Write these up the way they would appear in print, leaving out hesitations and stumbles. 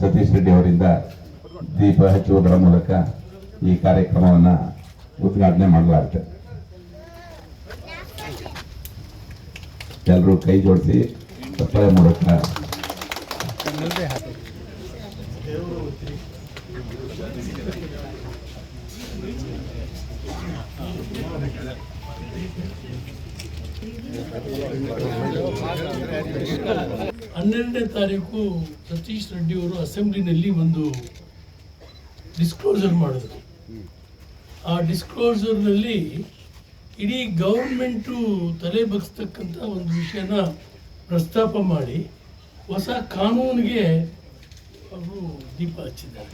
ಸತೀಶ್ ರೆಡ್ಡಿ ಅವರಿಂದ ದೀಪ ಹಚ್ಚುವುದರ ಮೂಲಕ ಈ ಕಾರ್ಯಕ್ರಮವನ್ನು ಉದ್ಘಾಟನೆ ಮಾಡಲಾಗುತ್ತೆ. ಎಲ್ಲರೂ ಕೈ ಜೋಡಿಸಿ ಚಪ್ಪಾಳೆ ಮೂಲಕ ಹನ್ನೆರಡನೇ ತಾರೀಕು ಸತೀಶ್ ರೆಡ್ಡಿ ಅವರು ಅಸೆಂಬ್ಲಿನಲ್ಲಿ ಒಂದು ಡಿಸ್ಕ್ಲೋಸರ್ ಮಾಡಿದ್ರು. ಆ ಡಿಸ್ಕ್ಲೋಸರ್ನಲ್ಲಿ ಇಡೀ ಗೌರ್ಮೆಂಟು ತಲೆ ಬಗ್ಸ್ತಕ್ಕಂಥ ಒಂದು ವಿಷಯನ ಪ್ರಸ್ತಾಪ ಮಾಡಿ ಹೊಸ ಕಾನೂನಿಗೆ ಅವರು ದೀಪ ಹಚ್ಚಿದ್ದಾರೆ.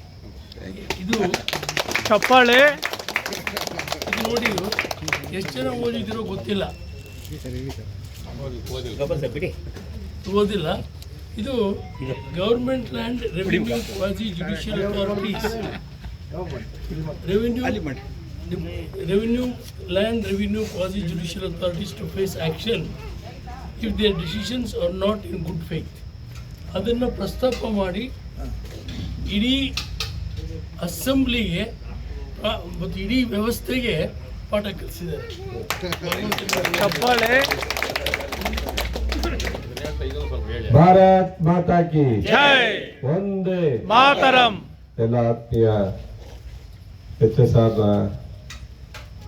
ಇದು ಚಪ್ಪಾಳೆ. ಇದು ನೋಡಿ, ಎಷ್ಟು ಜನ ಓದಿದಿರೋ ಗೊತ್ತಿಲ್ಲ, ಓದಿಲ್ಲ. ಇದು government land revenue quasi judicial authorities, revenue quasi judicial authorities to face action if their decisions are not in good faith. ಅದನ್ನು ಪ್ರಸ್ತಾಪ ಮಾಡಿ ಇಡೀ ಅಸೆಂಬ್ಲಿಗೆ ಮತ್ತು ಇಡೀ ವ್ಯವಸ್ಥೆಗೆ ಪಾಠ ಕಲಿಸಿದ್ದಾರೆ. ಭಾರತ್ ಮಾತಾ ಕಿ ಜೈ, ವಂದೇ ಮಾತರಂ. ಎಲ್ಲ ಆತ್ಮೀಯ HSR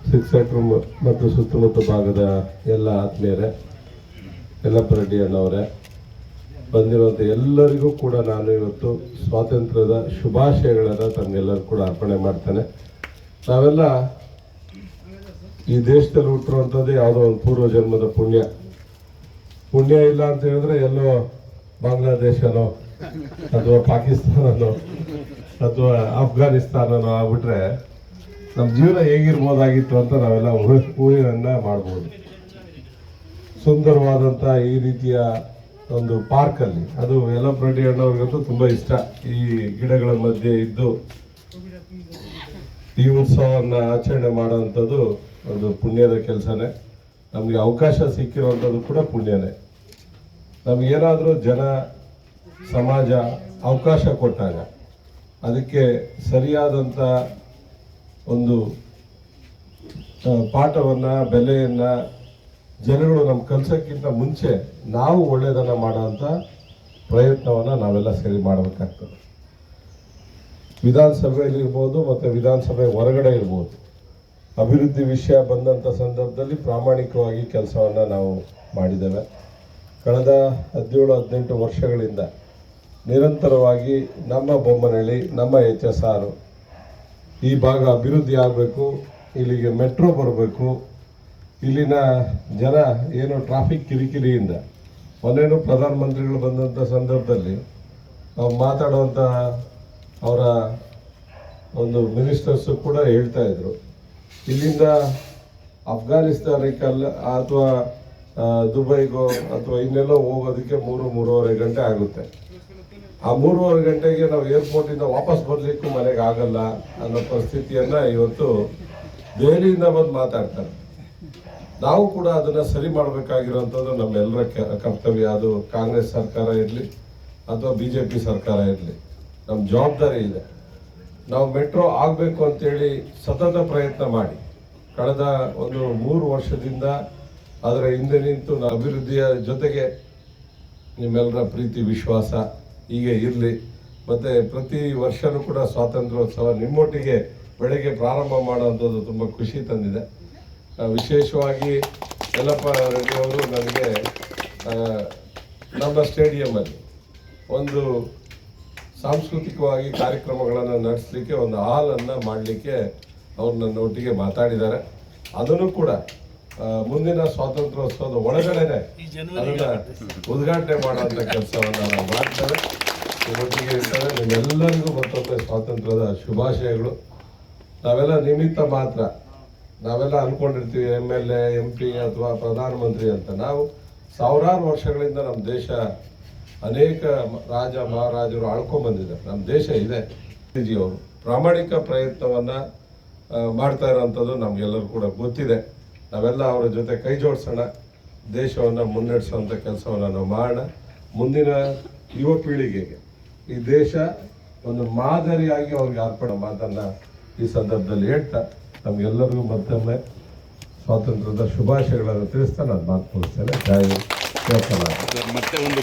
ಶಿಕ್ಷಕರು ಮತ್ತು ಸುತ್ತಮುತ್ತ ಭಾಗದ ಎಲ್ಲ ಆತ್ಮೀಯರೇ, ಯಲ್ಲಪ್ಪ ರೆಡ್ಡಿ ಅಣ್ಣವರೇ, ಬಂದಿರುವಂಥ ಎಲ್ಲರಿಗೂ ಕೂಡ ನಾನು ಇವತ್ತು ಸ್ವಾತಂತ್ರ್ಯದ ಶುಭಾಶಯಗಳನ್ನು ತಮಗೆಲ್ಲರೂ ಕೂಡ ಅರ್ಪಣೆ ಮಾಡ್ತೇನೆ. ನಾವೆಲ್ಲ ಈ ದೇಶದಲ್ಲಿ ಹುಟ್ಟಿರುವಂಥದ್ದು ಯಾವುದೋ ಒಂದು ಪೂರ್ವ ಜನ್ಮದ ಪುಣ್ಯ ಇಲ್ಲ ಅಂತ ಹೇಳಿದ್ರೆ ಎಲ್ಲೋ ಬಾಂಗ್ಲಾದೇಶನೋ ಅಥವಾ ಪಾಕಿಸ್ತಾನನೋ ಅಥವಾ ಅಫ್ಘಾನಿಸ್ತಾನನೋ ಆಗ್ಬಿಟ್ರೆ ನಮ್ಮ ಜೀವನ ಹೇಗಿರ್ಬೋದಾಗಿತ್ತು ಅಂತ ನಾವೆಲ್ಲ ಊಹೆಯನ್ನ ಮಾಡ್ಬೋದು. ಸುಂದರವಾದಂಥ ಈ ರೀತಿಯ ಒಂದು ಪಾರ್ಕಲ್ಲಿ, ಅದು ಯಲ್ಲಪ್ಪ ರೆಡ್ಡಿ ಅಣ್ಣವ್ರಿಗಂತೂ ತುಂಬ ಇಷ್ಟ, ಈ ಗಿಡಗಳ ಮಧ್ಯೆ ಇದ್ದು ಈ ಉತ್ಸವವನ್ನು ಆಚರಣೆ ಮಾಡುವಂಥದ್ದು ಒಂದು ಪುಣ್ಯದ ಕೆಲಸನೇ. ನಮಗೆ ಅವಕಾಶ ಸಿಕ್ಕಿರುವಂಥದ್ದು ಕೂಡ ಪುಣ್ಯನೇ. ನಮಗೇನಾದರೂ ಜನ ಸಮಾಜ ಅವಕಾಶ ಕೊಟ್ಟಾಗ ಅದಕ್ಕೆ ಸರಿಯಾದಂಥ ಒಂದು ಪಾಠವನ್ನು, ಬೆಲೆಯನ್ನು ಜನಗಳು ನಮ್ಮ ಕಲಿಸೋಕ್ಕಿಂತ ಮುಂಚೆ ನಾವು ಒಳ್ಳೆಯದನ್ನು ಮಾಡೋಂಥ ಪ್ರಯತ್ನವನ್ನು ನಾವೆಲ್ಲ ಸರಿ ಮಾಡಬೇಕಾಗ್ತದೆ. ವಿಧಾನಸಭೆಯಲ್ಲಿ ಇರ್ಬೋದು ಮತ್ತು ವಿಧಾನಸಭೆ ಹೊರಗಡೆ ಇರ್ಬೋದು, ಅಭಿವೃದ್ಧಿ ವಿಷಯ ಬಂದಂಥ ಸಂದರ್ಭದಲ್ಲಿ ಪ್ರಾಮಾಣಿಕವಾಗಿ ಕೆಲಸವನ್ನು ನಾವು ಮಾಡಿದ್ದೇವೆ. ಕಳೆದ 17-18 ವರ್ಷಗಳಿಂದ ನಿರಂತರವಾಗಿ ನಮ್ಮ ಬೊಮ್ಮನಹಳ್ಳಿ, ನಮ್ಮ HSR ಈ ಭಾಗ ಅಭಿವೃದ್ಧಿ ಆಗಬೇಕು, ಇಲ್ಲಿಗೆ ಮೆಟ್ರೋ ಬರಬೇಕು, ಇಲ್ಲಿನ ಜನ ಏನು ಟ್ರಾಫಿಕ್ ಕಿರಿಕಿರಿಯಿಂದ, ಮೊನ್ನೆನೂ ಪ್ರಧಾನಮಂತ್ರಿಗಳು ಬಂದಂಥ ಸಂದರ್ಭದಲ್ಲಿ ಮಾತಾಡುವಂಥ ಅವರ ಒಂದು ಮಿನಿಸ್ಟರ್ಸು ಕೂಡ ಹೇಳ್ತಾ ಇದ್ರು, ಇಲ್ಲಿಂದ ಅಫ್ಘಾನಿಸ್ತಾನಕ್ಕಲ್ಲ ಅಥವಾ ದುಬೈಗೋ ಅಥವಾ ಇನ್ನೆಲ್ಲೋ ಹೋಗೋದಕ್ಕೆ 3-3.5 ಗಂಟೆ ಆಗುತ್ತೆ. ಆ 3.5 ಗಂಟೆಗೆ ನಾವು ಏರ್ಪೋರ್ಟಿಂದ ವಾಪಸ್ ಬರಲಿಕ್ಕೂ ಮನೆಗೆ ಆಗಲ್ಲ ಅನ್ನೋ ಪರಿಸ್ಥಿತಿಯನ್ನು ಇವತ್ತು ದೆಹಲಿಯಿಂದ ಬಂದು ಮಾತಾಡ್ತಾರೆ. ನಾವು ಕೂಡ ಅದನ್ನು ಸರಿ ಮಾಡಬೇಕಾಗಿರೋಂಥದ್ದು ನಮ್ಮೆಲ್ಲರ ಕರ್ತವ್ಯ. ಅದು ಕಾಂಗ್ರೆಸ್ ಸರ್ಕಾರ ಇರಲಿ ಅಥವಾ BJP ಸರ್ಕಾರ ಇರಲಿ, ನಮ್ಮ ಜವಾಬ್ದಾರಿ ಇದೆ. ನಾವು ಮೆಟ್ರೋ ಆಗಬೇಕು ಅಂತೇಳಿ ಸತತ ಪ್ರಯತ್ನ ಮಾಡಿ ಕಳೆದ ಒಂದು 3 ವರ್ಷದಿಂದ ಅದರ ಹಿಂದೆ ನಿಂತು ಅಭಿವೃದ್ಧಿಯ ಜೊತೆಗೆ ನಿಮ್ಮೆಲ್ಲರ ಪ್ರೀತಿ ವಿಶ್ವಾಸ ಹೀಗೆ ಇರಲಿ. ಮತ್ತು ಪ್ರತಿ ವರ್ಷವೂ ಕೂಡ ಸ್ವಾತಂತ್ರ್ಯೋತ್ಸವ ನಿಮ್ಮೊಟ್ಟಿಗೆ ಬೆಳಗ್ಗೆ ಪ್ರಾರಂಭ ಮಾಡುವಂಥದ್ದು ತುಂಬ ಖುಷಿ ತಂದಿದೆ. ವಿಶೇಷವಾಗಿ ಯಲ್ಲಪ್ಪ ರೆಡ್ಡಿ ಅವರು ನನಗೆ ನಮ್ಮ ಸ್ಟೇಡಿಯಮಲ್ಲಿ ಒಂದು ಸಾಂಸ್ಕೃತಿಕವಾಗಿ ಕಾರ್ಯಕ್ರಮಗಳನ್ನು ನಡೆಸಲಿಕ್ಕೆ ಒಂದು ಹಾಲನ್ನು ಮಾಡಲಿಕ್ಕೆ ಅವ್ರು ನನ್ನ ಒಟ್ಟಿಗೆ ಮಾತಾಡಿದ್ದಾರೆ. ಅದನ್ನು ಕೂಡ ಮುಂದಿನ ಸ್ವಾತಂತ್ರ್ಯೋತ್ಸವದ ಒಳಗಡೆನೆ ಅದನ್ನು ಉದ್ಘಾಟನೆ ಮಾಡುವಂಥ ಕೆಲಸವನ್ನು ನಾವು ಮಾಡ್ತೇವೆ. ಒಟ್ಟಿಗೆ ಇರ್ತೇವೆ. ನಿಮ್ಮೆಲ್ಲರಿಗೂ ಮತ್ತೊಮ್ಮೆ ಸ್ವಾತಂತ್ರ್ಯದ ಶುಭಾಶಯಗಳು. ನಾವೆಲ್ಲ ನಿಮಿತ್ತ ಮಾತ್ರ, ನಾವೆಲ್ಲ ಅಂದ್ಕೊಂಡಿರ್ತೀವಿ MLA MP ಅಥವಾ ಪ್ರಧಾನಮಂತ್ರಿ ಅಂತ. ನಾವು ಸಾವಿರಾರು ವರ್ಷಗಳಿಂದ ನಮ್ಮ ದೇಶ ಅನೇಕ ರಾಜ ಮಹಾರಾಜರು ಆಳ್ಕೊಂಡ್ಬಂದಿದ್ದಾರೆ. ನಮ್ಮ ದೇಶ ಇದೆ. ಅವರು ಪ್ರಾಮಾಣಿಕ ಪ್ರಯತ್ನವನ್ನು ಮಾಡ್ತಾ ಇರೋವಂಥದ್ದು ನಮಗೆಲ್ಲರೂ ಕೂಡ ಗೊತ್ತಿದೆ. ನಾವೆಲ್ಲ ಅವರ ಜೊತೆ ಕೈ ಜೋಡಿಸೋಣ, ದೇಶವನ್ನು ಮುನ್ನಡೆಸುವಂಥ ಕೆಲಸವನ್ನು ನಾವು ಮಾಡೋಣ. ಮುಂದಿನ ಯುವ ಪೀಳಿಗೆಗೆ ಈ ದೇಶ ಒಂದು ಮಾದರಿಯಾಗಿ ಅವ್ರಿಗೆ ಅರ್ಪಣೆ ಮಾತನ್ನ ಈ ಸಂದರ್ಭದಲ್ಲಿ ಹೇಳ್ತಾ ನಮ್ಗೆಲ್ಲರಿಗೂ ಮತ್ತೊಮ್ಮೆ ಸ್ವಾತಂತ್ರ್ಯದ ಶುಭಾಶಯಗಳನ್ನು ತಿಳಿಸ್ತಾ ನಾನು ಮಾತು ಮುಗಿಸ್ತೇನೆ. ಜೈ ಕರ್ನಾಟಕ. ಮತ್ತೆ ಒಂದು